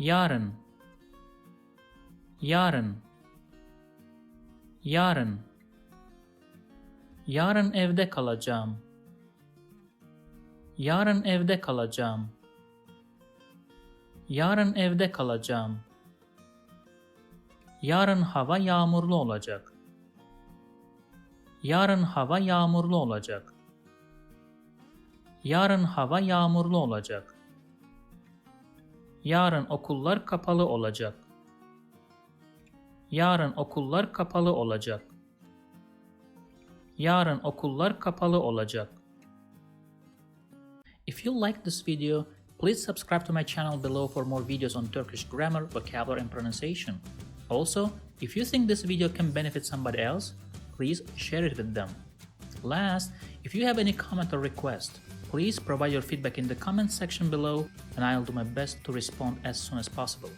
Yarın. Yarın. Yarın. Yarın evde kalacağım. Yarın evde kalacağım. Yarın evde kalacağım. Yarın hava yağmurlu olacak. Yarın hava yağmurlu olacak. Yarın hava yağmurlu olacak. Yarın okullar kapalı olacak. Yarın okullar kapalı olacak. Yarın okullar kapalı olacak. If you like this video, please subscribe to my channel below for more videos on Turkish grammar, vocabulary and pronunciation. Also, if you think this video can benefit somebody else, please share it with them. Last, if you have any comment or request, please provide your feedback in the comment section below and I'll do my best to respond as soon as possible.